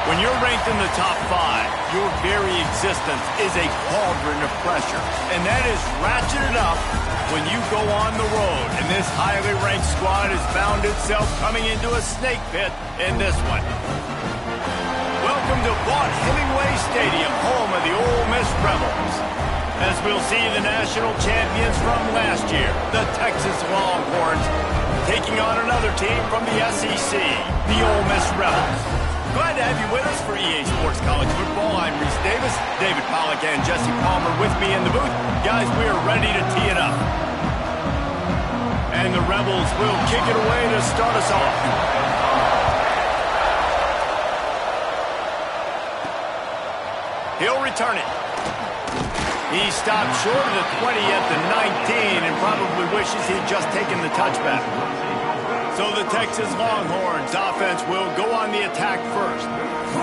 When you're ranked in the top 5, your very existence is a cauldron of pressure. And that is ratcheted up when you go on the road. And this highly ranked squad has found itself coming into a snake pit in this one. Welcome to Vaught Hemingway Stadium, home of the Ole Miss Rebels. As we'll see the national champions from last year, the Texas Longhorns, taking on another team from the SEC, the Ole Miss Rebels. Glad to have you with us for EA Sports College Football. I'm Reese Davis, David Pollack and Jesse Palmer with me in the booth. Guys, we are ready to tee it up. And the Rebels will kick it away to start us off. He'll return it. He stopped short of the 20 at the 19 and probably wishes he'd just taken the touchback. So the Texas Longhorns offense will go on the attack first.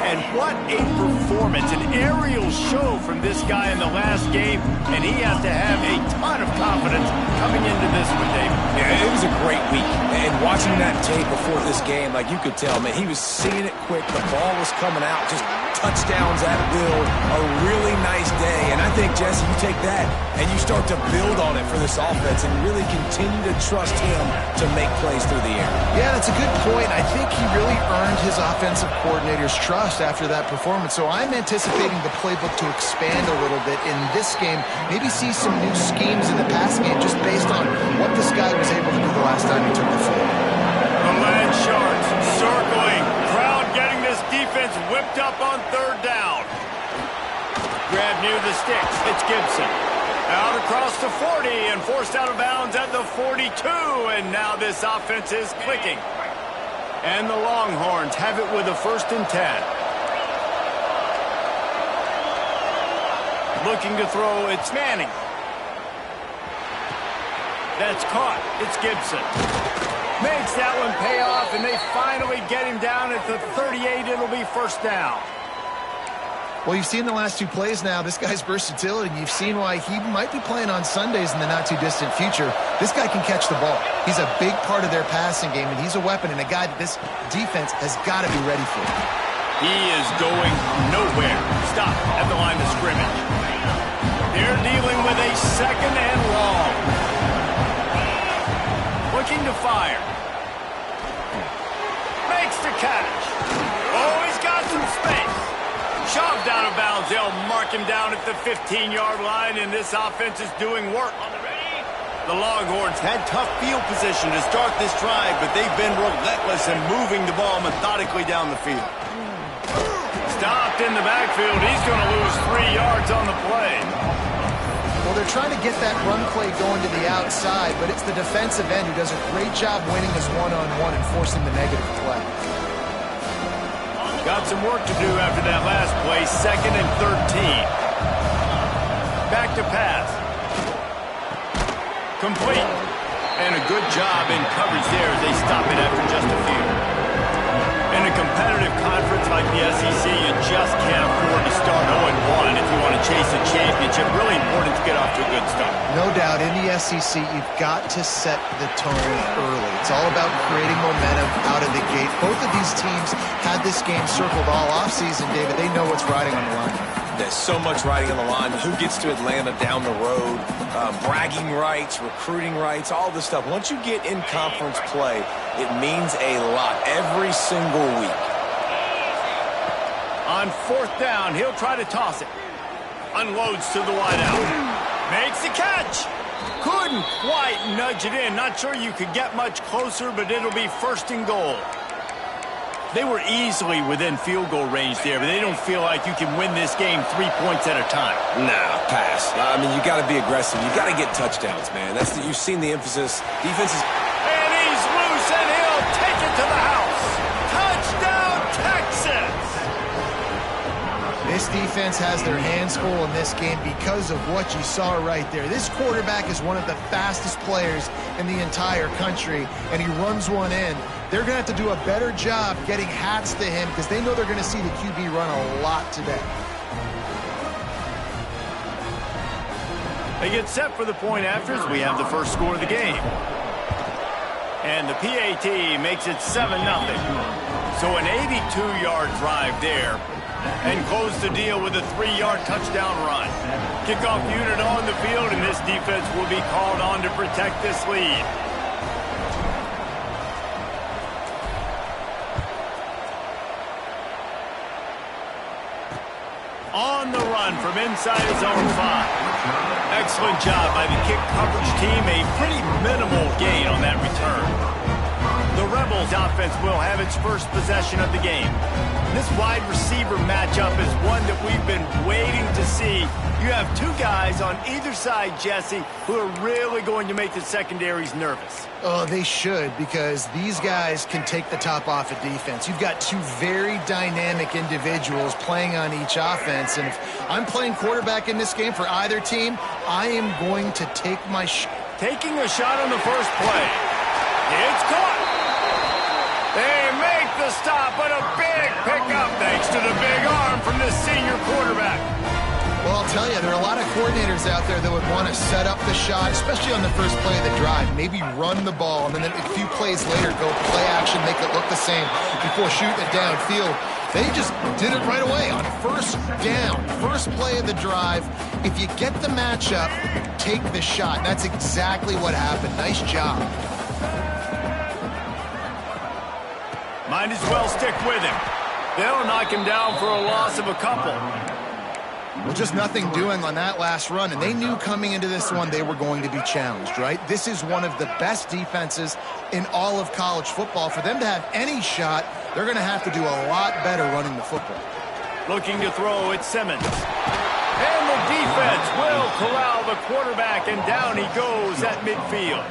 And what a performance, an aerial show from this guy in the last game, and he has to have a ton of confidence coming into this one, David. Yeah, it was a great week, and watching that tape before this game, like you could tell, man, he was seeing it quick, the ball was coming out, just touchdowns at will, a really nice day, and I think, Jesse, you take that and you start to build on it for this offense and really continue to trust him to make plays through the air. Yeah, that's a good point. I think he really earned his offensive coordinator's trust after that performance. So I'm anticipating the playbook to expand a little bit in this game, maybe see some new schemes in the pass game just based on what this guy was able to do the last time he took the field. The Land Sharks circling. Crowd getting this defense whipped up on third down. Grab near the sticks. It's Gibson. Out across the 40 and forced out of bounds at the 42. And now this offense is clicking. And the Longhorns have it with a 1st and 10. Looking to throw, it's Manning. That's caught. It's Gibson. Makes that one pay off, and they finally get him down at the 38. It'll be 1st down. Well, you've seen the last 2 plays now. This guy's versatility. You've seen why he might be playing on Sundays in the not-too-distant future. This guy can catch the ball. He's a big part of their passing game, and he's a weapon and a guy that this defense has got to be ready for. He is going nowhere. Stop at the line of scrimmage. They're dealing with a 2nd and long. Looking to fire. Makes the catch. Oh, he's got some space. Shoved out of bounds. They'll mark him down at the 15-yard line, and this offense is doing work. The Longhorns had tough field position to start this drive, but they've been relentless in moving the ball methodically down the field. Stopped in the backfield. He's going to lose 3 yards on the play. Well, they're trying to get that run play going to the outside, but it's the defensive end who does a great job winning this one-on-one and forcing the negative play. Got some work to do after that last play. 2nd and 13. Back to pass. Complete. And a good job in coverage there as they stop it after just a few. In a competitive conference like the SEC, you just can't afford to start 0-1 if you want to chase a championship. Really important to get off to a good start. No doubt, in the SEC, you've got to set the tone early. It's all about creating momentum out of the gate. Both of these teams had this game circled all offseason, David. They know what's riding on the line. There's so much riding on the line. Who gets to Atlanta down the road? Bragging rights, recruiting rights, all this stuff. Once you get in conference play, it means a lot every single week. On 4th down, he'll try to toss it. Unloads to the wideout. Makes the catch. Couldn't quite nudge it in. Not sure you could get much closer, but it'll be 1st and goal. They were easily within field goal range there, but they don't feel like you can win this game 3 points at a time. Nah, pass. I mean, you got to be aggressive. You got to get touchdowns, man. You've seen the emphasis. Defenses. And he's loose, and he'll take it to the house. Touchdown, Texas! This defense has their hands full in this game because of what you saw right there. This quarterback is one of the fastest players in the entire country, and he runs one in. They're going to have to do a better job getting hats to him because they know they're going to see the QB run a lot today. They get set for the point afters. We have the first score of the game. And the PAT makes it 7-0. So an 82-yard drive there, and close the deal with a 3-yard touchdown run. Kickoff unit on the field, and this defense will be called on to protect this lead. On the run from inside his own 5. Excellent job by the kick coverage team. A pretty minimal gain on that return. The Rebels offense will have its first possession of the game. This wide receiver matchup is one that we've been waiting to see. You have two guys on either side, Jesse, who are really going to make the secondaries nervous. Oh, they should, because these guys can take the top off of defense. You've got two very dynamic individuals playing on each offense, and if I'm playing quarterback in this game for either team, I am going to take my shot. Taking a shot on the first play. It's caught. They make the stop, but a big pickup thanks to the big arm from the senior quarterback. Well, I'll tell you, there are a lot of coordinators out there that would want to set up the shot, especially on the first play of the drive. Maybe run the ball, and then a few plays later go play action, make it look the same before shooting it downfield. They just did it right away on first down, first play of the drive. If you get the matchup, take the shot. That's exactly what happened. Nice job. Might as well stick with him. They'll knock him down for a loss of a couple. Well, just nothing doing on that last run, and they knew coming into this one they were going to be challenged, right? This is one of the best defenses in all of college football. For them to have any shot, they're going to have to do a lot better running the football. Looking to throw, it's Simmons. And the defense will corral the quarterback, and down he goes at midfield.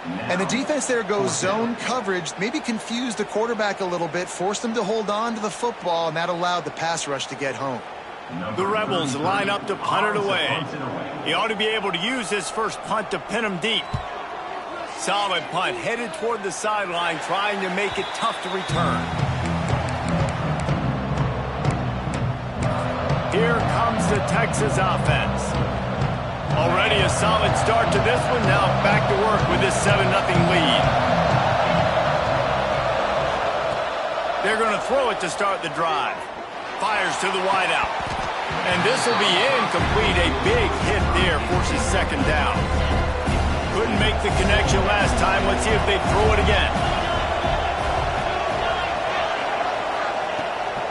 And the defense there goes zone coverage, maybe confused the quarterback a little bit, forced him to hold on to the football, and that allowed the pass rush to get home. The Rebels line up to punt it away. He ought to be able to use his first punt to pin him deep. Solid punt, headed toward the sideline, trying to make it tough to return. Here comes the Texas offense. Already a solid start to this one. Now back to work with this 7-0 lead. They're going to throw it to start the drive. Fires to the wideout. And this will be incomplete. A big hit there forces second down. Couldn't make the connection last time. Let's see if they throw it again.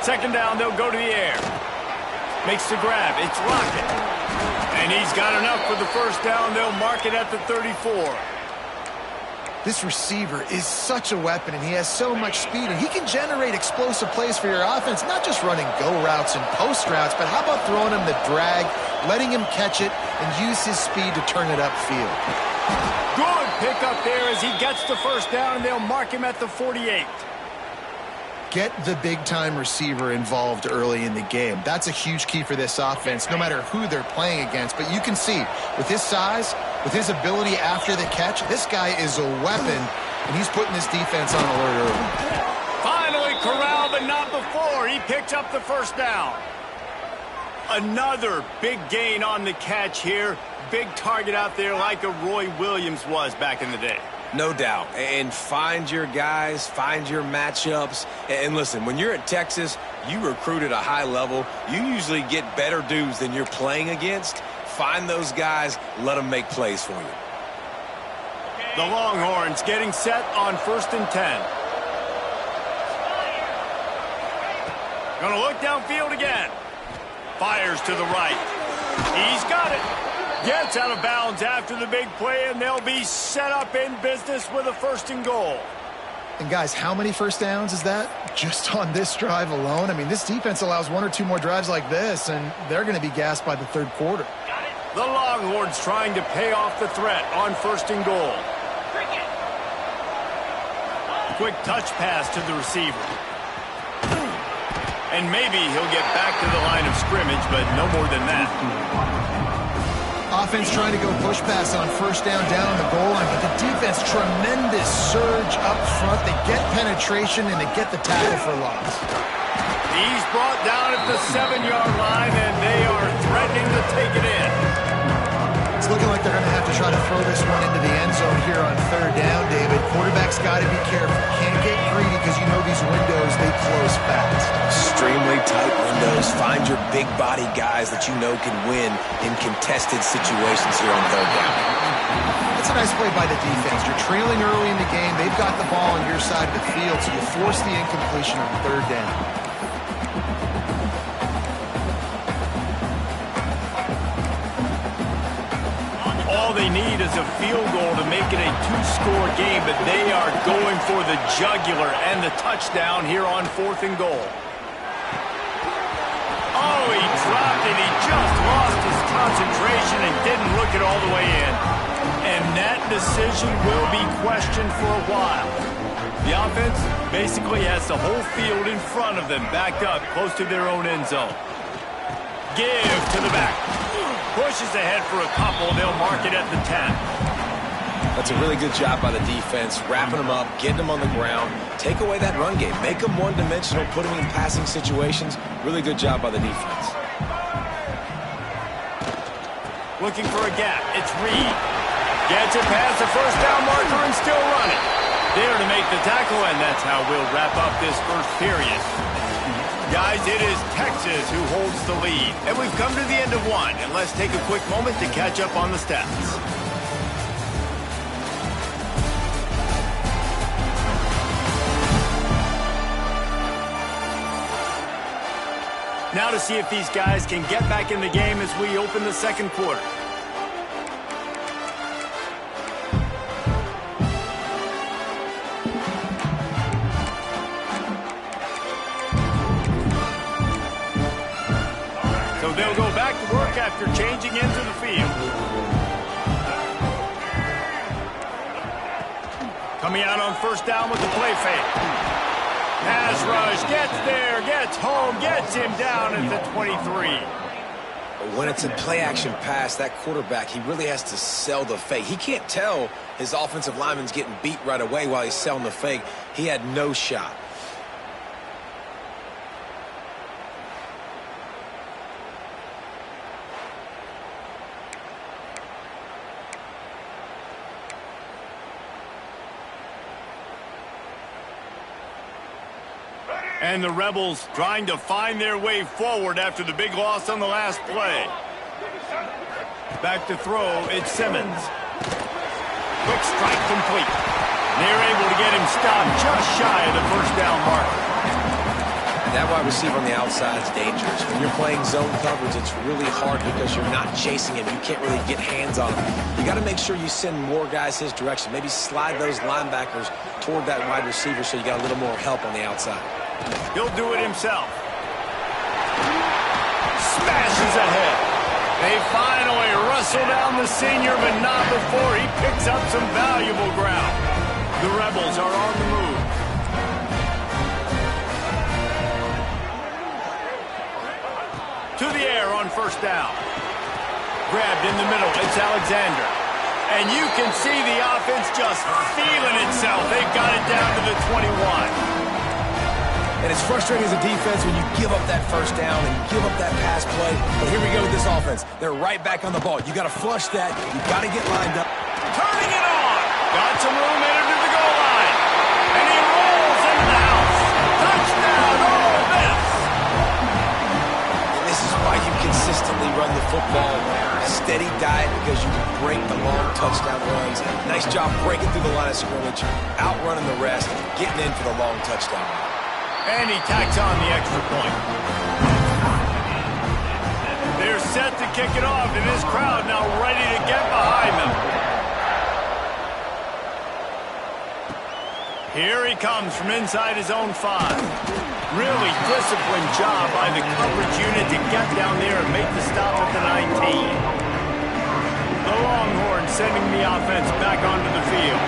Second down, they'll go to the air. Makes the grab. It's Lockett. And he's got enough for the first down. They'll mark it at the 34. This receiver is such a weapon, and he has so much speed, and he can generate explosive plays for your offense, not just running go routes and post routes, but how about throwing him the drag, letting him catch it, and use his speed to turn it upfield. Good pickup there as he gets the first down, and they'll mark him at the 48. Get the big-time receiver involved early in the game. That's a huge key for this offense, no matter who they're playing against. But you can see, with his size, with his ability after the catch, this guy is a weapon, and he's putting this defense on alert early. Finally corralled, but not before. He picks up the first down. Another big gain on the catch here. Big target out there like a Roy Williams was back in the day. No doubt. And find your guys, find your matchups. And listen, when you're at Texas, you recruit at a high level. You usually get better dudes than you're playing against. Find those guys, let them make plays for you. The Longhorns getting set on 1st and 10. Gonna look downfield again. Fires to the right. He's got it. Gets out of bounds after the big play, and they'll be set up in business with a 1st and goal. And guys, how many first downs is that just on this drive alone? I mean, this defense allows 1 or 2 more drives like this, and they're going to be gassed by the 3rd quarter. The Longhorns trying to pay off the threat on 1st and goal. Quick touch pass to the receiver. And maybe he'll get back to the line of scrimmage, but no more than that. Offense trying to go push pass on 1st down the goal line, but the defense, tremendous surge up front. They get penetration, and they get the tackle for loss. He's brought down at the 7-yard line, and they are threatening to take it in. looking like they're going to have to try to throw this one into the end zone here on third down, David. Quarterback's got to be careful. Can't get greedy because you know these windows, they close fast. Extremely tight windows. Find your big body guys that you know can win in contested situations here on third down. That's a nice play by the defense. You're trailing early in the game. They've got the ball on your side of the field, so you force the incompletion on third down. All they need is a field goal to make it a two-score game, but they are going for the jugular and the touchdown here on 4th and goal. Oh, he dropped it. He just lost his concentration and didn't look it all the way in. And that decision will be questioned for a while. The offense basically has the whole field in front of them, backed up close to their own end zone. Give to the back. Pushes ahead for a couple. They'll mark it at the 10. That's a really good job by the defense, wrapping them up, getting them on the ground. Take away that run game. Make them one-dimensional, put them in passing situations. Really good job by the defense. Looking for a gap. It's Reed. Gets it past the first down marker and still running. There to make the tackle, and that's how we'll wrap up this first period. Guys, it is Texas who holds the lead. And we've come to the end of one. And let's take a quick moment to catch up on the stats. Now to see if these guys can get back in the game as we open the second quarter. So they'll go back to work after changing into the field. Coming out on first down with the play fake. Pass rush, gets there, gets home, gets him down at the 23. When it's a play-action pass, that quarterback, he really has to sell the fake. He can't tell his offensive lineman's getting beat right away while he's selling the fake. He had no shot. And the Rebels trying to find their way forward after the big loss on the last play. Back to throw, it's Simmons. Quick strike complete. They're able to get him stopped just shy of the first down marker. That wide receiver on the outside is dangerous. When you're playing zone coverage, it's really hard because you're not chasing him. You can't really get hands on him. You got to make sure you send more guys his direction. Maybe slide those linebackers toward that wide receiver so you got a little more help on the outside. He'll do it himself. Smashes ahead. They finally wrestle down the senior, but not before he picks up some valuable ground. The Rebels are on the move. To the air on first down. Grabbed in the middle. It's Alexander. And you can see the offense just feeling itself. They've got it down to the 21. And it's frustrating as a defense when you give up that first down and you give up that pass play. But here we go with this offense. They're right back on the ball. You got to flush that. You got to get lined up. Turning it on. Got some room in to the goal line. And he rolls into the house. Touchdown, Ole Miss. And this is why you consistently run the football. Steady diet because you can break the long touchdown runs. Nice job breaking through the line of scrimmage, outrunning the rest, getting in for the long touchdown. And he tacks on the extra point. They're set to kick it off, and this crowd now ready to get behind them. Here he comes from inside his own 5. Really disciplined job by the coverage unit to get down there and make the stop at the 19. The Longhorns sending the offense back onto the field.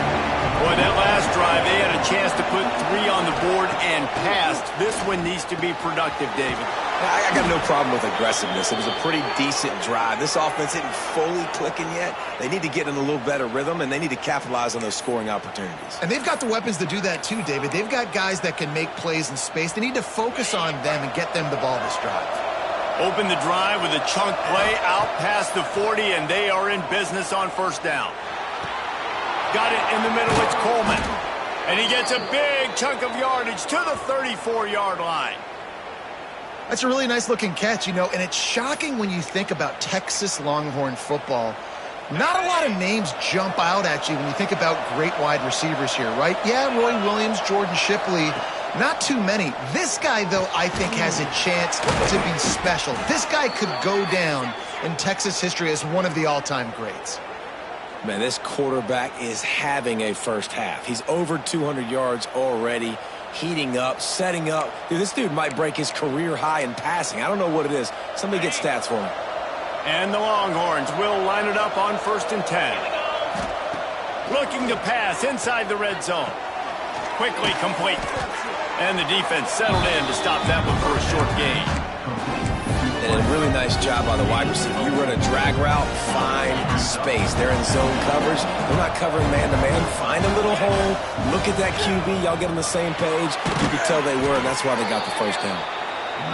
Boy, that last drive, they had a chance to put 3 on the board and passed. This one needs to be productive, David. I got no problem with aggressiveness. It was a pretty decent drive. This offense isn't fully clicking yet. They need to get in a little better rhythm, and they need to capitalize on those scoring opportunities. And they've got the weapons to do that too, David. They've got guys that can make plays in space. They need to focus on them and get them the ball this drive. Open the drive with a chunk play out past the 40, and they are in business on first down. Got it in the middle. It's Coleman. And he gets a big chunk of yardage to the 34-yard line. That's a really nice-looking catch, you know, and it's shocking when you think about Texas Longhorn football. Not a lot of names jump out at you when you think about great wide receivers here, right? Yeah, Roy Williams, Jordan Shipley, not too many. This guy, though, I think has a chance to be special. This guy could go down in Texas history as one of the all-time greats. Man, this quarterback is having a first half. He's over 200 yards already, heating up, setting up. Dude, this dude might break his career high in passing. I don't know what it is. Somebody get stats for him. And the Longhorns will line it up on 1st and 10. Looking to pass inside the red zone. Quickly complete. And the defense settled in to stop that one for a short gain. And a really nice job by the wide receiver. You run a drag route, find space. They're in zone coverage. They're not covering man-to-man. Find a little hole. Look at that QB. Y'all get on the same page. You could tell they were, and that's why they got the first down.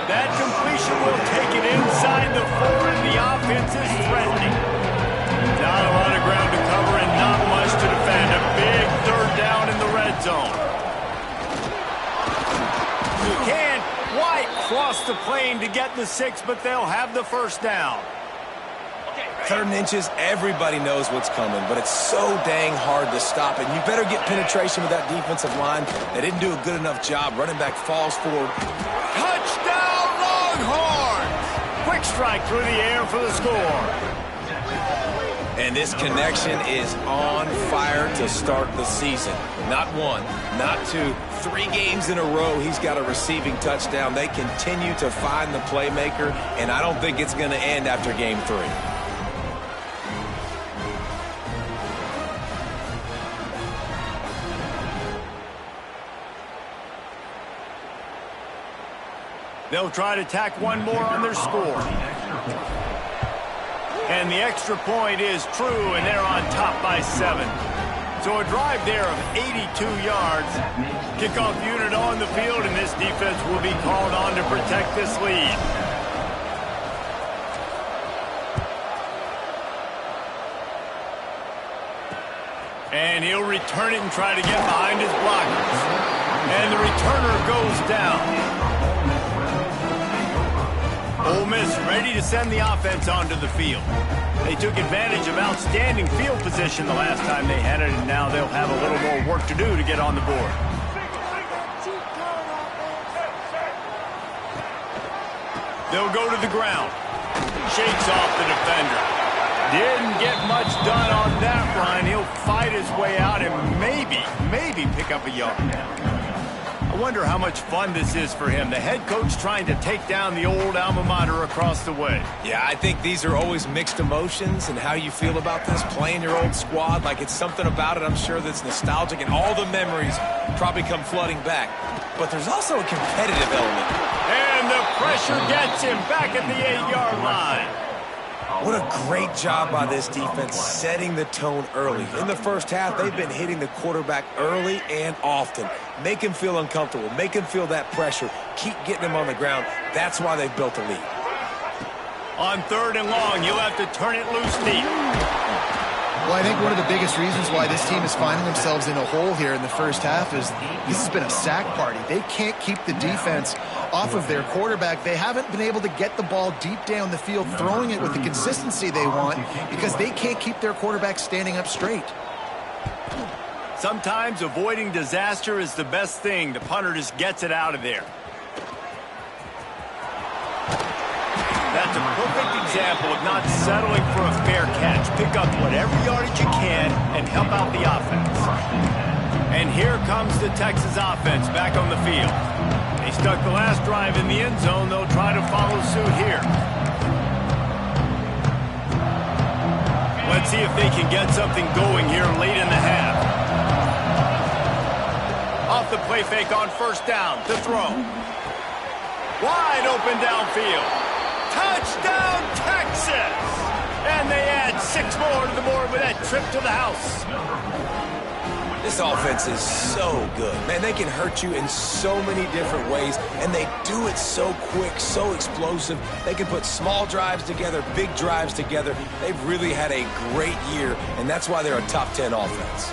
That completion will take it inside the 4, and the offense is threatening. Not a lot of ground to cover and not much to defend. A big 3rd down in the red zone. You can't quite cross the plane to get the 6, but they'll have the first down. 3rd and inches, everybody knows what's coming, but it's so dang hard to stop it. You better get penetration with that defensive line. They didn't do a good enough job. Running back falls forward. Touchdown, Longhorns! Quick strike through the air for the score. And this connection is on fire to start the season. Not 1, not 2, 3 games in a row he's got a receiving touchdown. They continue to find the playmaker, and I don't think it's going to end after game 3. They'll try to tack one more on their score. And the extra point is true, and they're on top by 7. So a drive there of 82 yards. Kickoff unit on the field, and this defense will be called on to protect this lead. And he'll return it and try to get behind his blockers. And the returner goes down. Ole Miss ready to send the offense onto the field. They took advantage of outstanding field position the last time they had it, and now they'll have a little more work to do to get on the board. They'll go to the ground. Shakes off the defender. Didn't get much done on that run. He'll fight his way out and maybe pick up a yard. I wonder how much fun this is for him. The head coach trying to take down the old alma mater across the way. Yeah, I think these are always mixed emotions, and how you feel about this, playing your old squad. Like, it's something about it, I'm sure, that's nostalgic, and all the memories probably come flooding back. But there's also a competitive element. And the pressure gets him back at the 8-yard line. What a great job by this defense setting the tone early. In the first half, they've been hitting the quarterback early and often. Make him feel uncomfortable. Make him feel that pressure. Keep getting him on the ground. That's why they've built a lead. On 3rd and long, you'll have to turn it loose deep. Well, I think one of the biggest reasons why this team is finding themselves in a hole here in the first half is this has been a sack party. They can't keep the defense off of their quarterback. They haven't been able to get the ball deep down the field, throwing it with the consistency they want, because they can't keep their quarterback standing up straight. Sometimes avoiding disaster is the best thing. The punter just gets it out of there. That's a perfect example of not settling for a fair catch. Pick up whatever yardage you can and help out the offense. And here comes the Texas offense back on the field. They stuck the last drive in the end zone. They'll try to follow suit here. Let's see if they can get something going here late in the half. Off the play fake on first down. To throw. Wide open downfield. Touchdown, Texas! And they add 6 more to the board with that trip to the house. This offense is so good. Man, they can hurt you in so many different ways, and they do it so quick, so explosive. They can put small drives together, big drives together. They've really had a great year, and that's why they're a top 10 offense.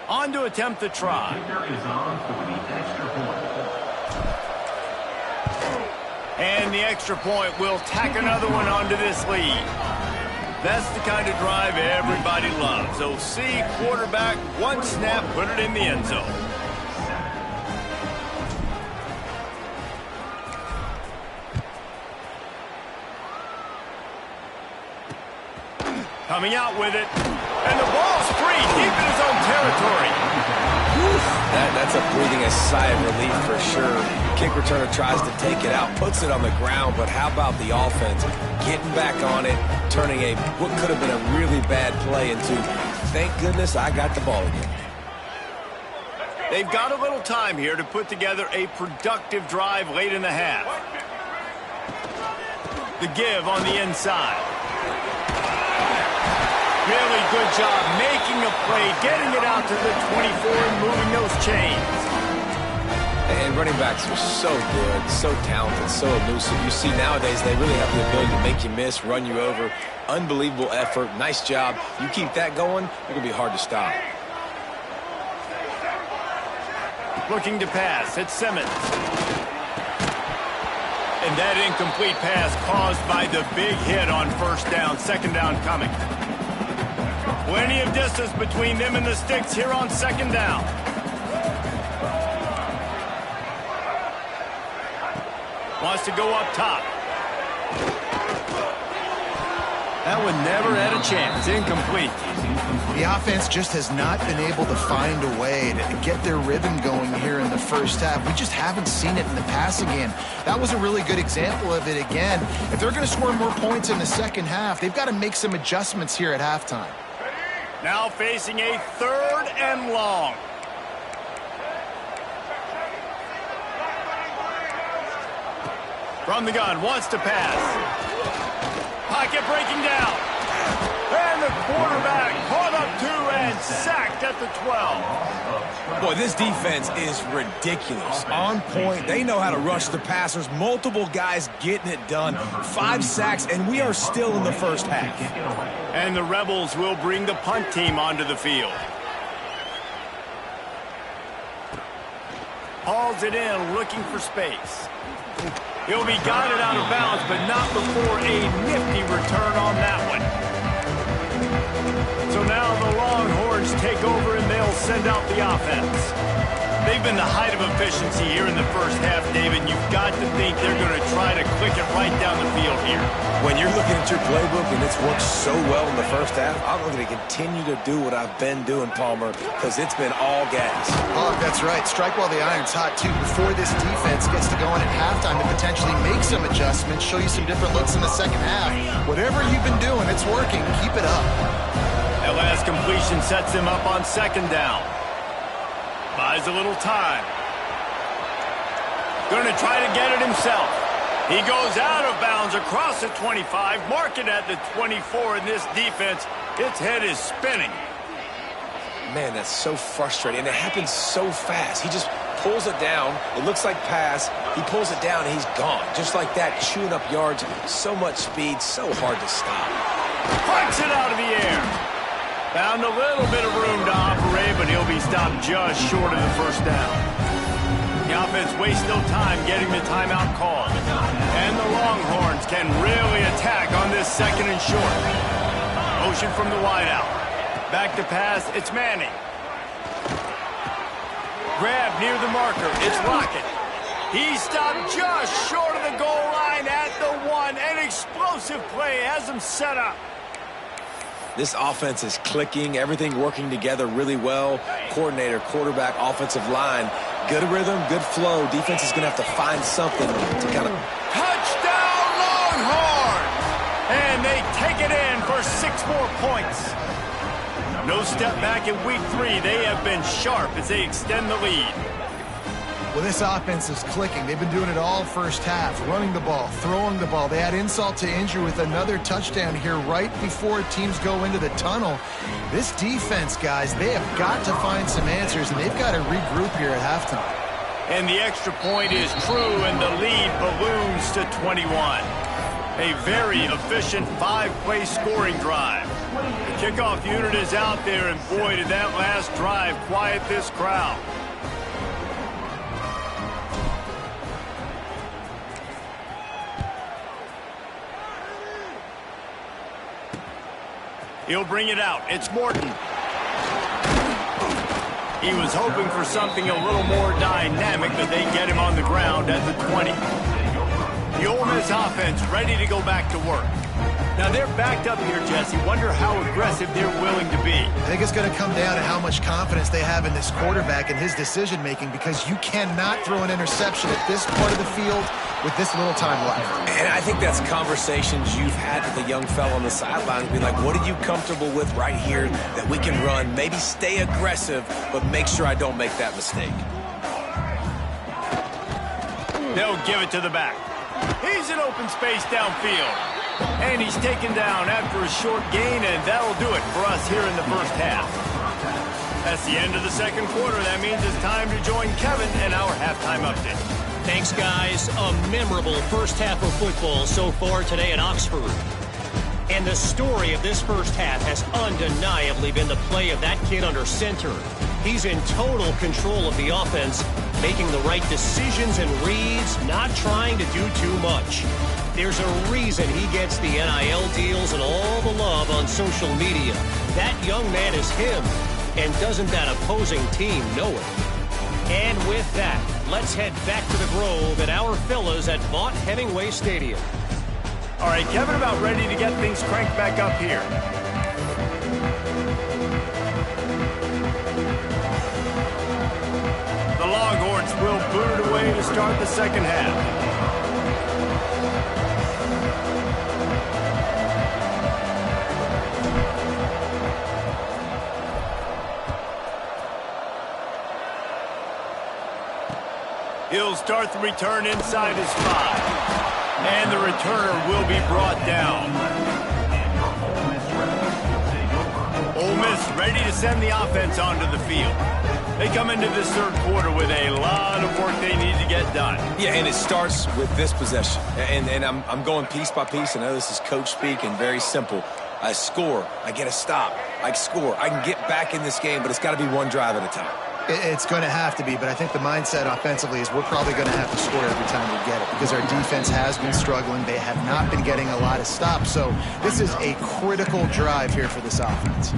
On to attempt the try. And the extra point will tack another one onto this lead. That's the kind of drive everybody loves. So see, quarterback, one snap, put it in the end zone. Coming out with it. And the ball's free, deep in his own territory. That's a breathing a sigh of relief for sure. Kick returner tries to take it out, puts it on the ground, but how about the offense getting back on it, turning what could have been a really bad play into, thank goodness I got the ball again. They've got a little time here to put together a productive drive late in the half. The give on the inside. Really good job making a play, getting it out to the 24 and moving those chains. And running backs are so good, so talented, so elusive. You see nowadays they really have the ability to make you miss, run you over. Unbelievable effort. Nice job. You keep that going, you're going to be hard to stop. Looking to pass. It's Simmons. And that incomplete pass caused by the big hit on first down. Second down coming. Plenty of distance between them and the sticks here on second down. Wants to go up top. That one never had a chance. Incomplete. The offense just has not been able to find a way to get their rhythm going here in the first half. We just haven't seen it in the passing game. That was a really good example of it again. If they're going to score more points in the second half, they've got to make some adjustments here at halftime. Now facing a 3rd and long. From the gun, wants to pass. Pocket breaking down. And the quarterback caught up 2 and sacked at the 12. Boy, this defense is ridiculous. On point. They know how to rush the passers. Multiple guys getting it done. 5 sacks, and we are still in the first half. And the Rebels will bring the punt team onto the field. Hauls it in, looking for space. He'll be guided out of bounds, but not before a nifty return on that one. So now the Longhorns take over and they'll send out the offense. They've been the height of efficiency here in the first half, David. You've got to think they're going to try to click it right down the field here. When you're looking at your playbook and it's worked so well in the first half, I'm going to continue to do what I've been doing, Palmer, because it's been all gas. Oh, that's right. Strike while the iron's hot, too, before this defense gets to going at halftime and potentially make some adjustments, show you some different looks in the second half. Whatever you've been doing, it's working. Keep it up. That last completion sets him up on second down. Buys a little time. Going to try to get it himself. He goes out of bounds across the 25, mark it at the 24, and this defense, its head is spinning. Man, that's so frustrating, and it happens so fast. He just pulls it down. It looks like pass. He pulls it down, and he's gone. Just like that, chewing up yards. So much speed, so hard to stop. Punts it out of the air. Found a little bit of room to operate, but he'll be stopped just short of the first down. The offense wastes no time getting the timeout call. And the Longhorns can really attack on this second and short. Motion from the wideout. Back to pass, it's Manning. Grab near the marker, it's Lockett. He stopped just short of the goal line at the 1. An explosive play has him set up. This offense is clicking, everything working together really well. Coordinator, quarterback, offensive line. Good rhythm, good flow. Defense is going to have to find something to kind of... Touchdown, Longhorns! And they take it in for 6 more points. No step back in week 3. They have been sharp as they extend the lead. Well, this offense is clicking. They've been doing it all first half, running the ball, throwing the ball. They add insult to injury with another touchdown here right before teams go into the tunnel. This defense, guys, they have got to find some answers, and they've got to regroup here at halftime. And the extra point is true, and the lead balloons to 21. A very efficient 5-play scoring drive. The kickoff unit is out there, and boy, did that last drive quiet this crowd. He'll bring it out. It's Morton. He was hoping for something a little more dynamic, but they get him on the ground at the 20. The Ole Miss offense ready to go back to work. Now they're backed up here, Jesse. Wonder how aggressive they're willing to be. I think it's going to come down to how much confidence they have in this quarterback and his decision-making, because you cannot throw an interception at this part of the field with this little time left. And I think that's conversations you've had with the young fellow on the sidelines, being like, what are you comfortable with right here that we can run? Maybe stay aggressive, but make sure I don't make that mistake. They'll give it to the back. He's in open space downfield. And he's taken down after a short gain, and that'll do it for us here in the first half. That's the end of the second quarter. That means it's time to join Kevin in our halftime update. Thanks, guys. A memorable first half of football so far today in Oxford. And the story of this first half has undeniably been the play of that kid under center. He's in total control of the offense, making the right decisions and reads, not trying to do too much. There's a reason he gets the NIL deals and all the love on social media. That young man is him, and doesn't that opposing team know it? And with that, let's head back to the Grove at our fellas at Vaught Hemingway Stadium. All right, Kevin, about ready to get things cranked back up here. The Longhorns will boot it away to start the second half. He'll start the return inside his 5. And the returner will be brought down. Ole Miss ready to send the offense onto the field. They come into this third quarter with a lot of work they need to get done. Yeah, and it starts with this possession. And I'm going piece by piece. I know this is coach speak and very simple. I score. I get a stop. I score. I can get back in this game, but it's got to be one drive at a time. It's going to have to be, but I think the mindset offensively is we're probably going to have to score every time we get it, because our defense has been struggling. They have not been getting a lot of stops, so this is a critical drive here for this offense.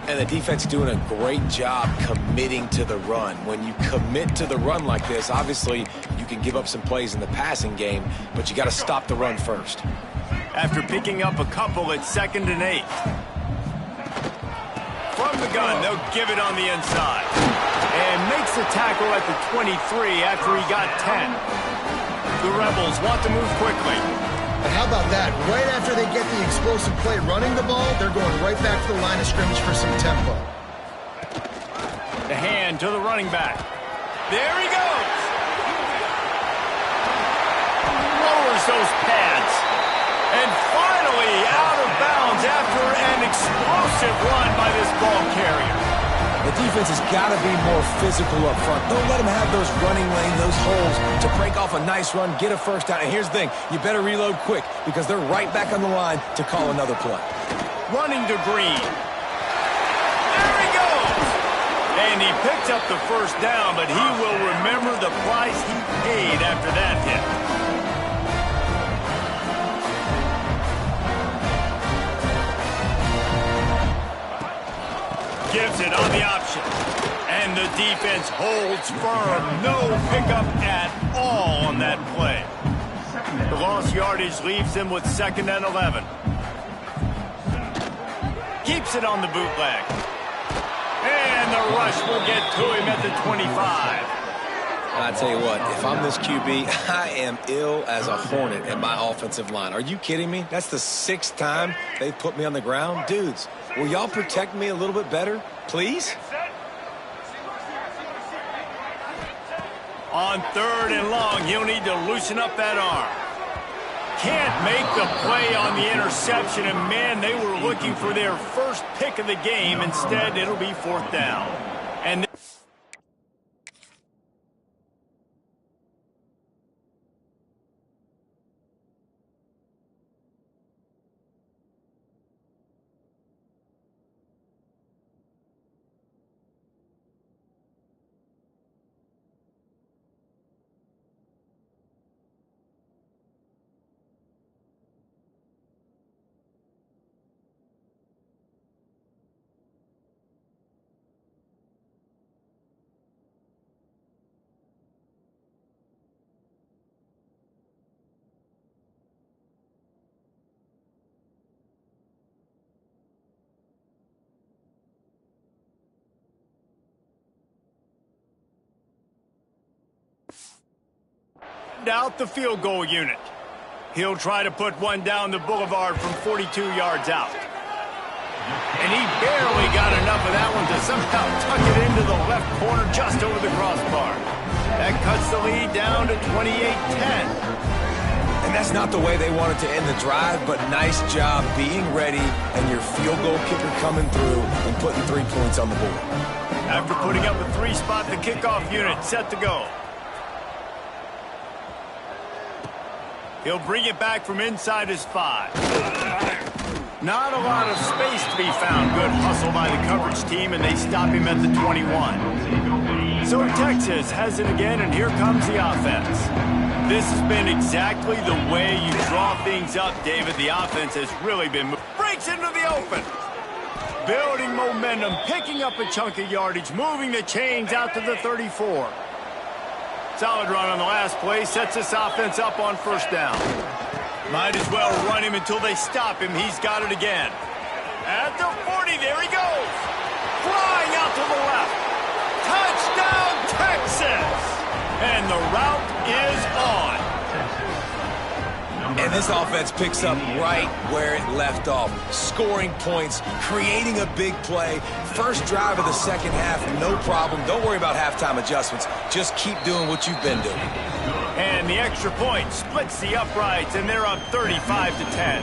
And the defense is doing a great job committing to the run. When you commit to the run like this, obviously you can give up some plays in the passing game, but you got to stop the run first. After picking up a couple, it's 2nd and 8. From the gun, they'll give it on the inside. And makes the tackle at the 23 after he got 10. The Rebels want to move quickly. And how about that? Right after they get the explosive play running the ball, they're going right back to the line of scrimmage for some tempo. The hand to the running back. There he goes. Lowers those pads. And finally out of bounds after an explosive run by this ball carrier. The defense has got to be more physical up front. Don't let them have those running lane, those holes to break off a nice run, get a first down. And here's the thing, you better reload quick, because they're right back on the line to call another play. Running to Green. There he goes. And he picked up the first down, but he will remember the price he paid after that hit. Gives it on the option. And the defense holds firm. No pickup at all on that play. The lost yardage leaves him with 2nd and 11. Keeps it on the bootleg. And the rush will get to him at the 25. I tell you what, if I'm this QB, I am ill as a hornet at my offensive line. Are you kidding me? That's the 6th time they've put me on the ground. Dudes, will y'all protect me a little bit better, please? On 3rd and long, he'll need to loosen up that arm. Can't make the play on the interception, and man, they were looking for their first pick of the game. Instead, it'll be 4th down. And out the field goal unit. He'll try to put one down the boulevard from 42 yards out. And he barely got enough of that one to somehow tuck it into the left corner just over the crossbar. That cuts the lead down to 28-10. And that's not the way they wanted to end the drive, but nice job being ready and your field goal kicker coming through and putting 3 points on the board. After putting up a 3-spot, the kickoff unit set to go. He'll bring it back from inside his 5. Not a lot of space to be found. Good hustle by the coverage team, and they stop him at the 21. So Texas has it again, and here comes the offense. This has been exactly the way you draw things up, David. The offense has really been... Breaks into the open. Building momentum, picking up a chunk of yardage, moving the chains out to the 34. Solid run on the last play, sets this offense up on 1st down. Might as well run him until they stop him. He's got it again. At the 40, there he goes. Flying out to the left. Touchdown, Texas! And the route is on. And this offense picks up right where it left off. Scoring points, creating a big play. First drive of the second half, no problem. Don't worry about halftime adjustments. Just keep doing what you've been doing. And the extra point splits the uprights, and they're up 35-10.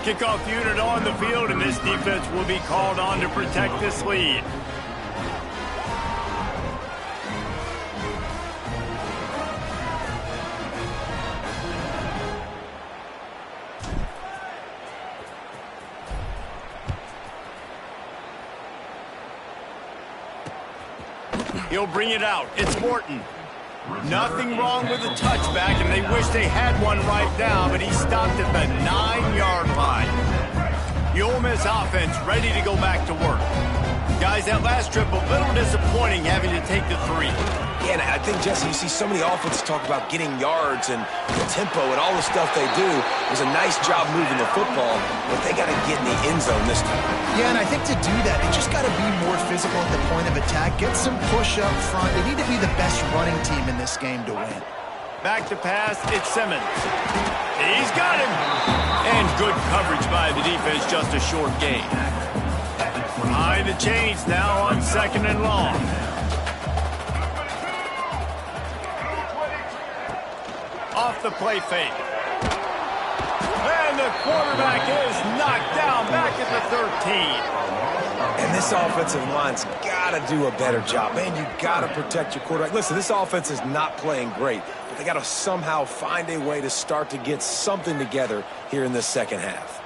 Kickoff unit on the field, and this defense will be called on to protect this lead. He'll bring it out. It's Morton. Nothing wrong with the touchback, and they wish they had one right now, but he stopped at the 9-yard line. The Ole Miss offense ready to go back to work. Guys, that last trip, a little disappointing having to take the 3. Yeah, and I think, Jesse, you see so many offenses talk about getting yards and the tempo and all the stuff they do. It was a nice job moving the football, but they got to get in the end zone this time. Yeah, and I think to do that, they just got to be more physical at the point of attack, get some push up front. They need to be the best running team in this game to win. Back to pass, it's Simmons. He's got him. And good coverage by the defense, just a short gain. Behind the chains now on 2nd and long. Off the play fake. And the quarterback is knocked down back at the 13. And this offensive line's got to do a better job. Man, you got to protect your quarterback. Listen, this offense is not playing great, but they got to somehow find a way to start to get something together here in this second half.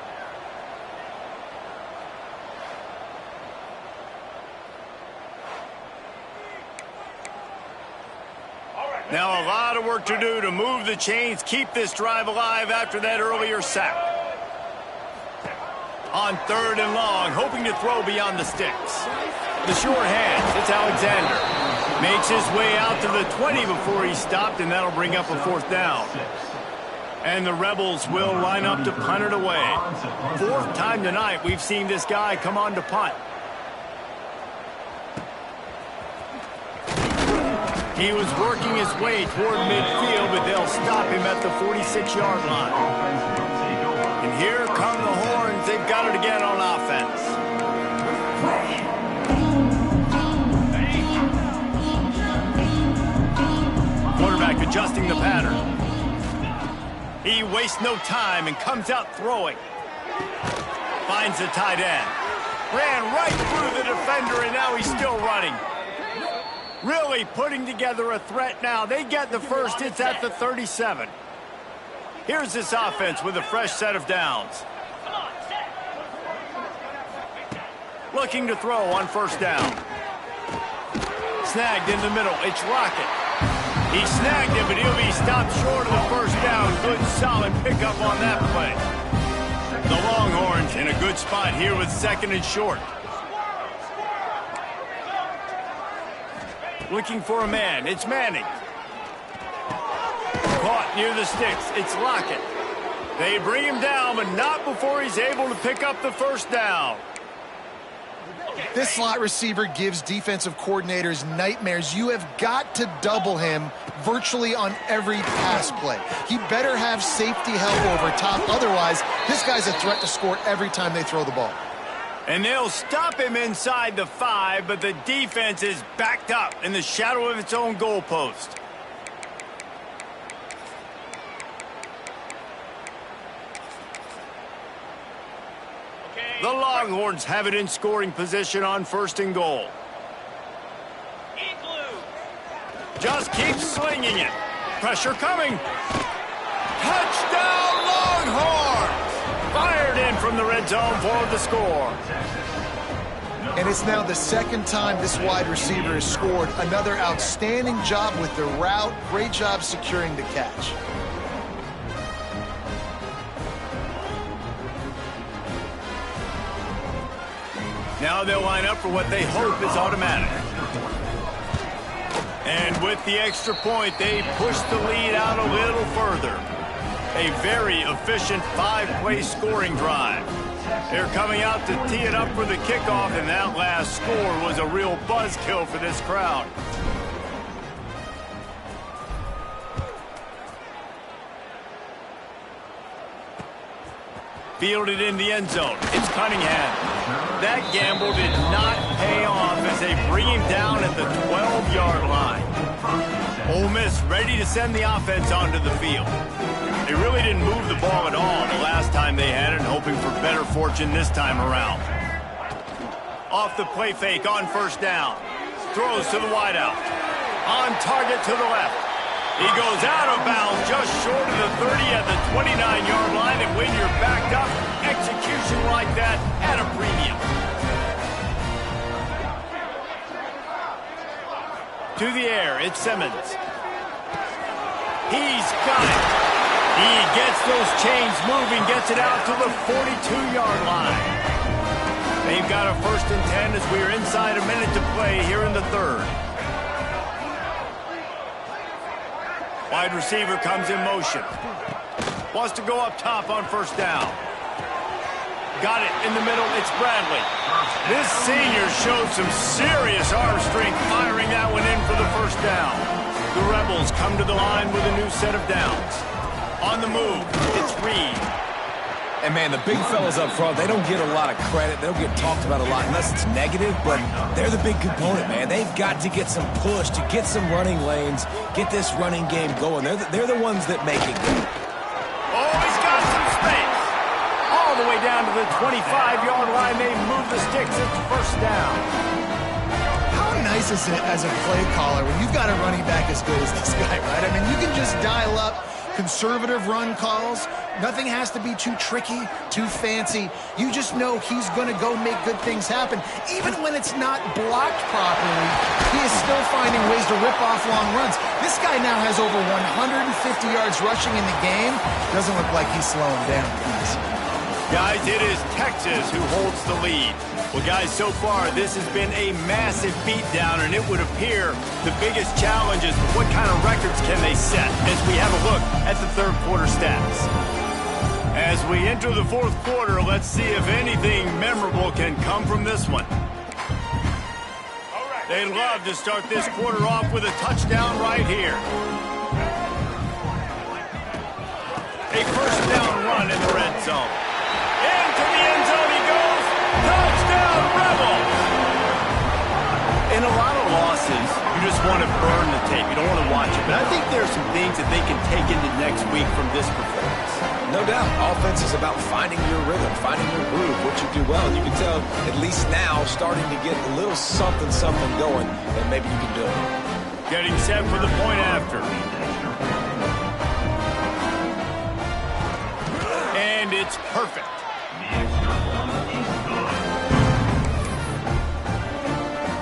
Now a lot of work to do to move the chains, keep this drive alive after that earlier sack. On 3rd and long, hoping to throw beyond the sticks. The short hands, it's Alexander. Makes his way out to the 20 before he stopped, and that'll bring up a 4th down. And the Rebels will line up to punt it away. 4th time tonight we've seen this guy come on to punt. He was working his way toward midfield, but they'll stop him at the 46-yard line. And here come the horns. They've got it again on offense. adjusting the pattern. He wastes no time and comes out throwing. Finds the tight end. Ran right through the defender, and now he's still running. Really putting together a threat now. They get the first. It's at the 37. Here's this offense with a fresh set of downs. Looking to throw on first down. Snagged in the middle. It's Lockett. He snagged him, but he'll be stopped short of the first down. Good, solid pickup on that play. The Longhorns in a good spot here with second and short. Looking for a man. It's Manning. Caught near the sticks. It's Lockett. They bring him down, but not before he's able to pick up the first down. This slot receiver gives defensive coordinators nightmares. You have got to double him virtually on every pass play. He better have safety help over top. Otherwise, this guy's a threat to score every time they throw the ball. And they'll stop him inside the 5, but the defense is backed up in the shadow of its own goalpost. The Longhorns have it in scoring position on first and goal. Just keep slinging it. Pressure coming. Touchdown, Longhorns! Fired in from the red zone for the score. And it's now the second time this wide receiver has scored. Another outstanding job with the route. Great job securing the catch. Now they'll line up for what they hope is automatic. And with the extra point, they push the lead out a little further. A very efficient 5-play scoring drive. They're coming out to tee it up for the kickoff, and that last score was a real buzzkill for this crowd. Fielded in the end zone. It's Cunningham. That gamble did not pay off as they bring him down at the 12-yard line. Ole Miss ready to send the offense onto the field. They really didn't move the ball at all the last time they had it, hoping for better fortune this time around. Off the play fake on first down. Throws to the wideout. On target to the left. He goes out of bounds just short of the 30 at the 29-yard line, and when you're backed up, execution like that at a premium. To the air, it's Simmons. He's got it. He gets those chains moving, gets it out to the 42-yard line. They've got a 1st and 10 as we are inside a minute to play here in the third. Wide receiver comes in motion. Wants to go up top on first down. Got it in the middle. It's Bradley. This senior showed some serious arm strength firing that one in for the first down. The Rebels come to the line with a new set of downs. On the move, it's Reed. And, man, the big fellas up front, they don't get a lot of credit. They don't get talked about a lot unless it's negative, but they're the big component, man. They've got to get some push, to get some running lanes, get this running game going. They're the ones that make it go. Oh, he's got some space. All the way down to the 25-yard line. They move the sticks. It's first down. How nice is it as a play caller when you've got a running back as good as this guy, right? I mean, you can just dial up conservative run calls. Nothing has to be too tricky, too fancy. You just know he's going to go make good things happen. Even when it's not blocked properly, he is still finding ways to rip off long runs. This guy now has over 150 yards rushing in the game. Doesn't look like he's slowing down, guys. Guys, it is Texas who holds the lead. Well, guys, so far, this has been a massive beatdown, and it would appear the biggest challenge is what kind of records can they set as we have a look at the third quarter stats. As we enter the fourth quarter, let's see if anything memorable can come from this one. They love to start this quarter off with a touchdown right here. A first down run in the red zone. Into the end zone he goes. Touchdown, Rebels! In a lot of losses, you just want to burn the tape. You don't want to watch it. But I think there are some things that they can take into next week from this performance. No doubt. Offense is about finding your rhythm, finding your groove, what you do well. And you can tell, at least now, starting to get a little something going, and maybe you can build it. Getting set for the point after. And it's perfect.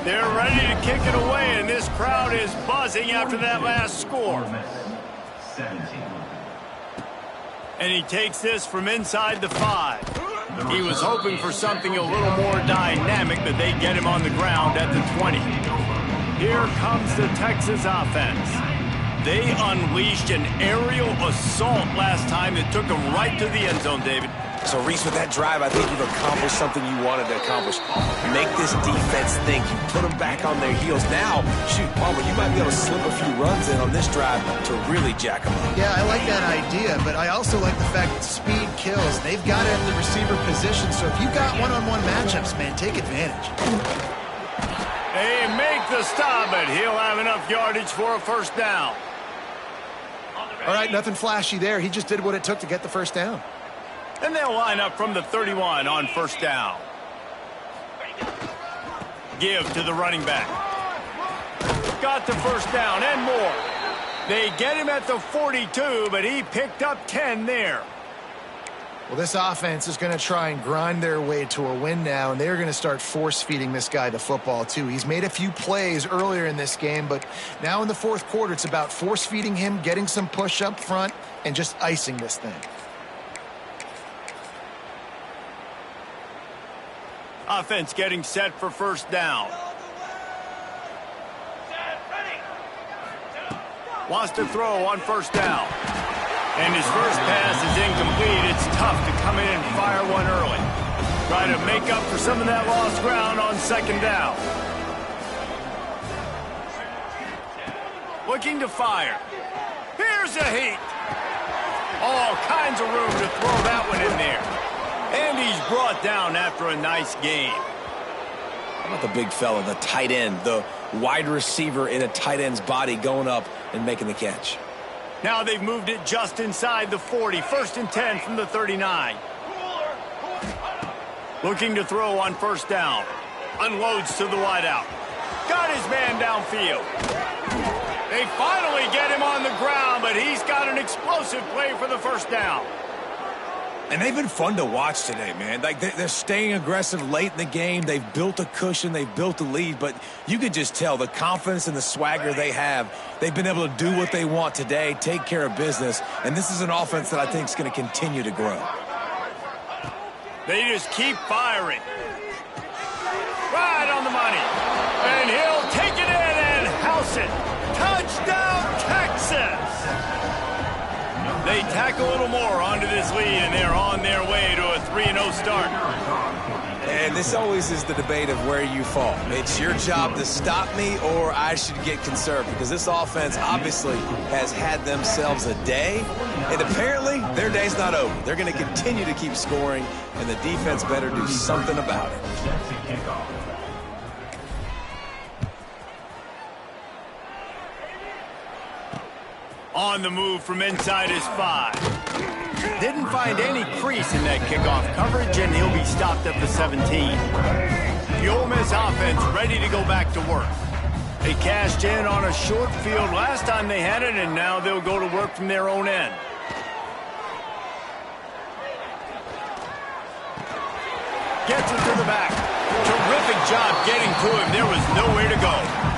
They're ready to kick it away, and this crowd is buzzing after that last score. And he takes this from inside the 5. He was hoping for something a little more dynamic, but they get him on the ground at the 20. Here comes the Texas offense. They unleashed an aerial assault last time that took them right to the end zone, David. So, Reese, with that drive, I think you've accomplished something you wanted to accomplish. Make this defense think. You put them back on their heels. Now, shoot, Palmer, you might be able to slip a few runs in on this drive to really jack them up. Yeah, I like that idea, but I also like the fact that speed kills. They've got it in the receiver position, so if you've got one-on-one matchups, man, take advantage. They make the stop, but he'll have enough yardage for a first down. All right, nothing flashy there. He just did what it took to get the first down. And they'll line up from the 31 on first down. Give to the running back. Got the first down and more. They get him at the 42, but he picked up 10 there. Well, this offense is going to try and grind their way to a win now, and they're going to start force-feeding this guy the football, too. He's made a few plays earlier in this game, but now in the fourth quarter, it's about force-feeding him, getting some push up front, and just icing this thing. Offense getting set for first down. Wants to throw on first down. And his first pass is incomplete. It's tough to come in and fire one early. Try to make up for some of that lost ground on second down. Looking to fire. Here's a heat. All kinds of room to throw that one in there. And he's brought down after a nice gain. How about the big fella, the tight end, the wide receiver in a tight end's body going up and making the catch? Now they've moved it just inside the 40. First and 10 from the 39. Looking to throw on first down. Unloads to the wideout. Got his man downfield. They finally get him on the ground, but he's got an explosive play for the first down. And they've been fun to watch today, man. Like, they're staying aggressive late in the game. They've built a cushion. They've built a lead. But you can just tell the confidence and the swagger they have. They've been able to do what they want today, take care of business. And this is an offense that I think is going to continue to grow. They just keep firing. Right on the money. And he'll take it in and house it. Touchdown, Texas! They tack a little more onto this lead, and they're on their way to a 3-0 start. And this always is the debate of where you fall. It's your job to stop me, or I should get conserved, because this offense obviously has had themselves a day, and apparently their day's not over. They're going to continue to keep scoring, and the defense better do something about it. On the move from inside his 5. Didn't find any crease in that kickoff coverage, and he'll be stopped at the 17. The Ole Miss offense ready to go back to work. They cashed in on a short field last time they had it, and now they'll go to work from their own end. Gets it to the back. Terrific job getting to him. There was nowhere to go.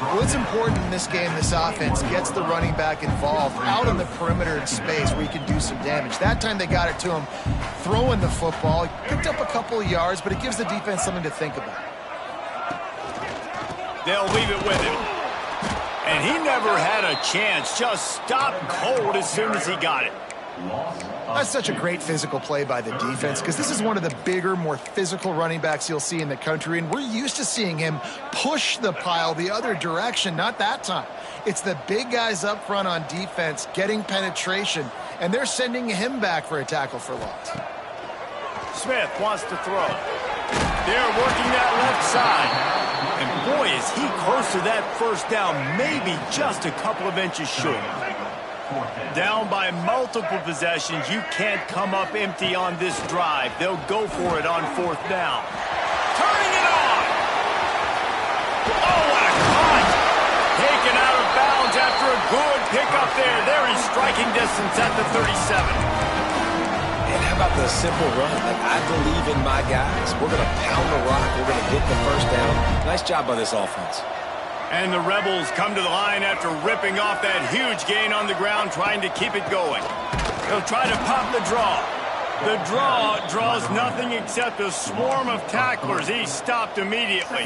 Well, it's important in this game, this offense gets the running back involved out on the perimeter in space where he can do some damage. That time they got it to him throwing the football. He picked up a couple of yards, but it gives the defense something to think about. They'll leave it with him. And he never had a chance. Just stopped cold as soon as he got it. That's such a great physical play by the defense, because this is one of the bigger, more physical running backs you'll see in the country, and we're used to seeing him push the pile the other direction. Not that time. It's the big guys up front on defense getting penetration, and they're sending him back for a tackle for loss. Smith wants to throw. They're working that left side. And boy, is he close to that first down, maybe just a couple of inches short. Down by multiple possessions, you can't come up empty on this drive. They'll go for it on fourth down. Turning it on! Oh, what a cut! Taken out of bounds after a good pickup there. They're in striking distance at the 37. And how about the simple run? Like, I believe in my guys. We're going to pound the rock. We're going to get the first down. Nice job by this offense. And the Rebels come to the line after ripping off that huge gain on the ground, trying to keep it going. They'll try to pop the draw. The draw draws nothing except a swarm of tacklers. He's stopped immediately.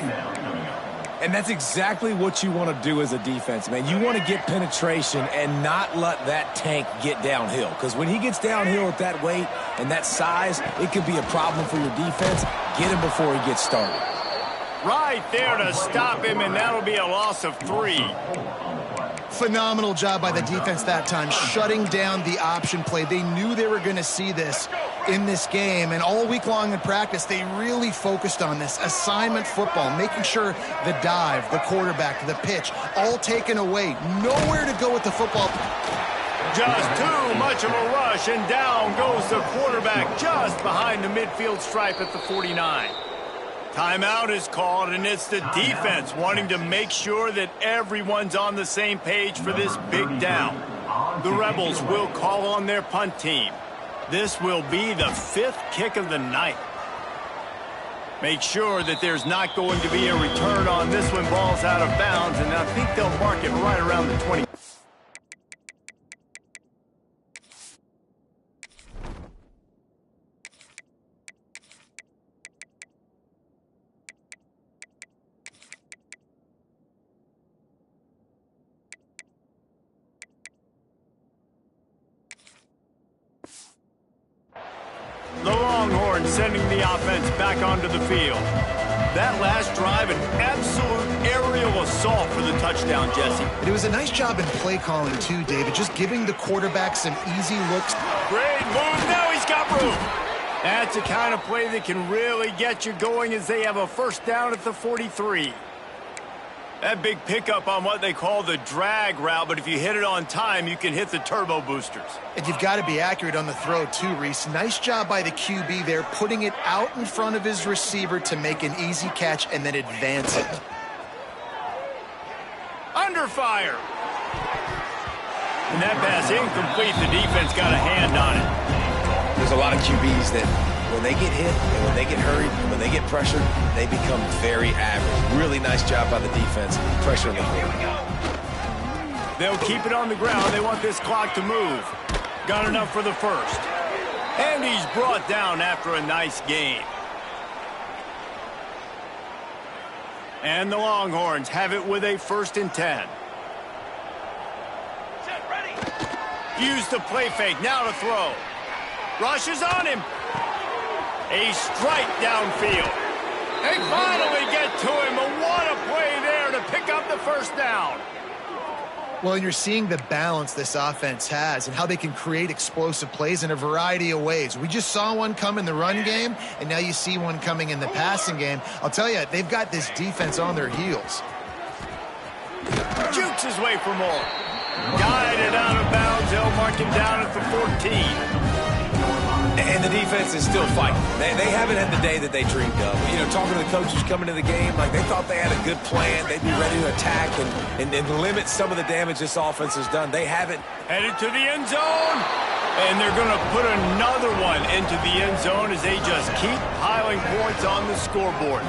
And that's exactly what you want to do as a defense, man. You want to get penetration and not let that tank get downhill. Because when he gets downhill at that weight and that size, it could be a problem for your defense. Get him before he gets started. Right there to stop him, and that'll be a loss of 3. Phenomenal job by the defense that time, shutting down the option play. They knew they were going to see this in this game, and all week long in practice, they really focused on this assignment football, making sure the dive, the quarterback, the pitch, all taken away. Nowhere to go with the football. Just too much of a rush, and down goes the quarterback just behind the midfield stripe at the 49. Timeout is called, and it's the defense wanting to make sure that everyone's on the same page for this big down. The Rebels will call on their punt team. This will be the 5th kick of the night. Make sure that there's not going to be a return on this one. Ball's out of bounds, and I think they'll mark it right around the 20. The Longhorns sending the offense back onto the field. That last drive, an absolute aerial assault for the touchdown, Jesse. It was a nice job in play calling too, David, just giving the quarterback some easy looks. Great move. Now he's got room. That's the kind of play that can really get you going as they have a first down at the 43. That big pickup on what they call the drag route, but if you hit it on time, you can hit the turbo boosters. And you've got to be accurate on the throw too, Reese. Nice job by the QB there, putting it out in front of his receiver to make an easy catch and then advance it. Under fire. And that pass incomplete. The defense got a hand on it. There's a lot of QBs that when they get hit and when they get hurried and when they get pressured, they become very average. Really nice job by the defense, pressuring the quarterback. They'll keep it on the ground. They want this clock to move. Got enough for the first. And he's brought down after a nice gain. And the Longhorns have it with a 1st and 10. Use the play fake. Now to throw. Rushes on him. A strike downfield. They finally get to him, but what a play there to pick up the first down. Well, and you're seeing the balance this offense has and how they can create explosive plays in a variety of ways. We just saw one come in the run game, and now you see one coming in the passing game. I'll tell you, they've got this defense on their heels. Jukes his way for more. Guided out of bounds. They'll mark him down at the 14. And the defense is still fighting. They haven't had the day that they dreamed of. You know, talking to the coaches coming to the game, like they thought they had a good plan. They'd be ready to attack and limit some of the damage this offense has done. They haven't. Headed to the end zone. And they're going to put another one into the end zone as they just keep piling points on the scoreboard.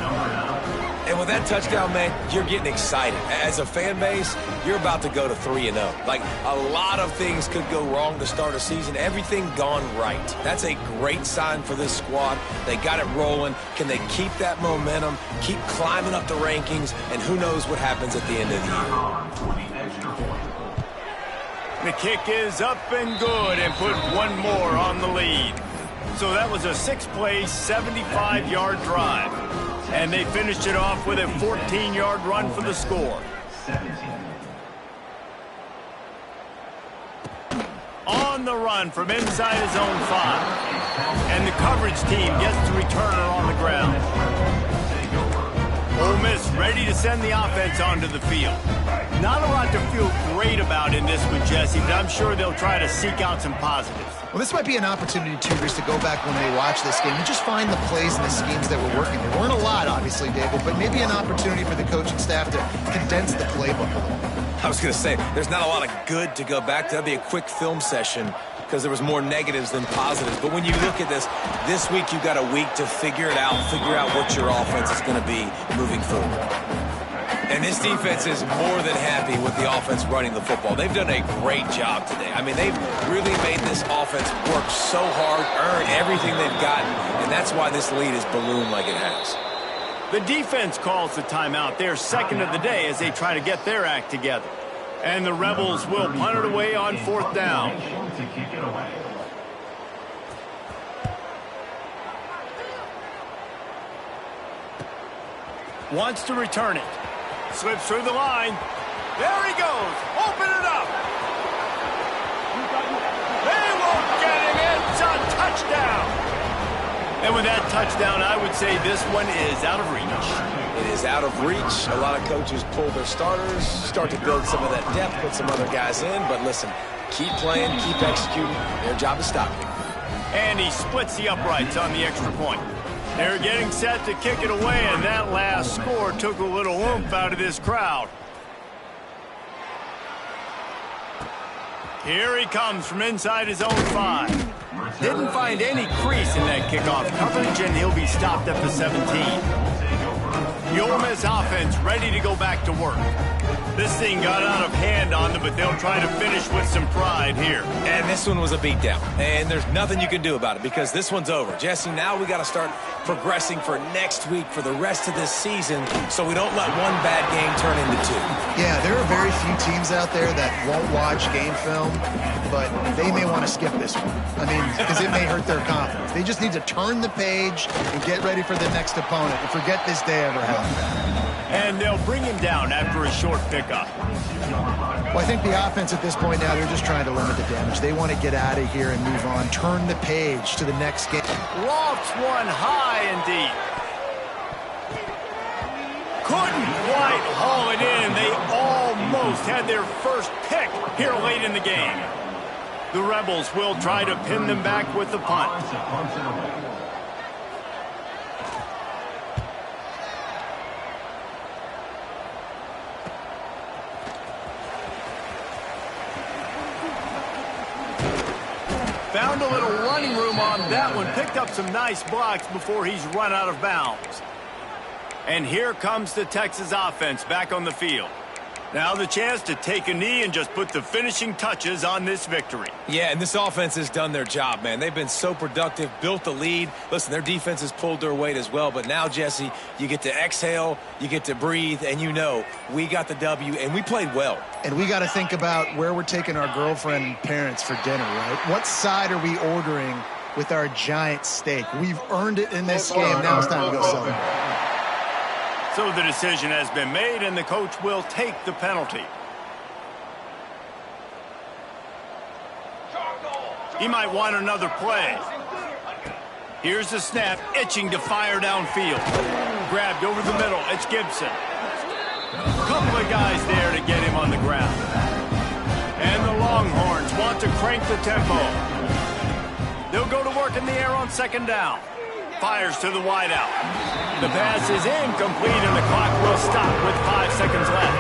And with that touchdown, man, you're getting excited. As a fan base, you're about to go to 3-0. Like, a lot of things could go wrong to start a season. Everything gone right. That's a great sign for this squad. They got it rolling. Can they keep that momentum, keep climbing up the rankings, and who knows what happens at the end of the year. The kick is up and good and put one more on the lead. So that was a 6-play, 75-yard drive. And they finished it off with a 14-yard run for the score. On the run from inside his own 5. And the coverage team gets the returner on the ground. Ole Miss ready to send the offense onto the field. Not a lot to feel great about in this one, Jesse, but I'm sure they'll try to seek out some positives. Well, this might be an opportunity, Cougars, to go back when they watch this game and just find the plays and the schemes that were working. There weren't a lot, obviously, David, but maybe an opportunity for the coaching staff to condense the playbook a little. I was going to say, there's not a lot of good to go back to. That'd be a quick film session because there was more negatives than positives. But when you look at this week you've got a week to figure it out, figure out what your offense is going to be moving forward. And this defense is more than happy with the offense running the football. They've done a great job today. I mean, they've really made this offense work so hard, earn everything they've gotten, and that's why this lead is ballooned like it has. The defense calls the timeout. They're second of the day as they try to get their act together. And the Rebels will punt it away on 4th down. Wants to return it. Slips through the line. There he goes. Open it up. They won't get him. It's a touchdown. And with that touchdown, I would say this one is out of reach. It is out of reach. A lot of coaches pull their starters, start to build some of that depth, put some other guys in. But listen, keep playing, keep executing. Their job is stopping. And he splits the uprights on the extra point. They're getting set to kick it away, and that last score took a little oomph out of this crowd. Here he comes from inside his own 5. Didn't find any crease in that kickoff coverage, and he'll be stopped at the 17. The Ole Miss offense ready to go back to work. This thing got out of hand on them, but they'll try to finish with some pride here. And this one was a beatdown, and there's nothing you can do about it because this one's over. Jesse, now we got to start progressing for next week, for the rest of this season, so we don't let one bad game turn into 2. Yeah, there are very few teams out there that won't watch game film, but they may want to skip this one. I mean, because it may hurt their confidence. They just need to turn the page and get ready for the next opponent and forget this day ever happened. And they'll bring him down after a short pickup. Well, I think the offense at this point now, they're just trying to limit the damage. They want to get out of here and move on. Turn the page to the next game. Lofts one high and deep. Couldn't quite haul it in. They almost had their first pick here late in the game. The Rebels will try to pin them back with the punt. Found a little running room on that one. Picked up some nice blocks before he's run out of bounds. And here comes the Texas offense back on the field. Now the chance to take a knee and just put the finishing touches on this victory. Yeah, and this offense has done their job, man. They've been so productive, built the lead. Listen, their defense has pulled their weight as well. But now, Jesse, you get to exhale, you get to breathe, and you know we got the W, and we played well. And we got to think about where we're taking our girlfriend and parents for dinner, right? What side are we ordering with our giant steak? We've earned it in this game. Now it's time to go celebrate. So the decision has been made, and the coach will take the penalty. He might want another play. Here's the snap, itching to fire downfield. Grabbed over the middle. It's Gibson. A couple of guys there to get him on the ground. And the Longhorns want to crank the tempo. They'll go to work in the air on 2nd down. Fires to the wideout. The pass is incomplete, and the clock will stop with 5 seconds left.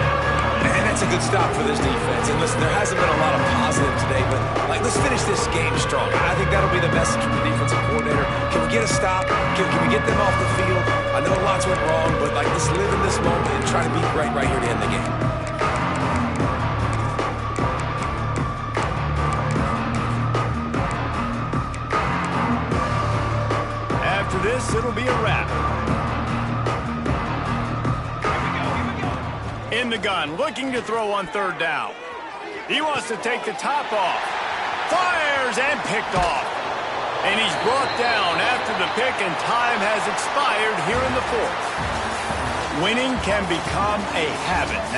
And that's a good stop for this defense. And listen, there hasn't been a lot of positive today, but let's finish this game strong. I think that'll be the message from the defensive coordinator. Can we get a stop? Can we get them off the field? I know lots went wrong, but let's live in this moment and try to be great right here to end the game. After this, it'll be a wrap. In the gun, looking to throw on 3rd down. He wants to take the top off. Fires and picked off. And he's brought down after the pick, and time has expired here in the 4th. Winning can become a habit.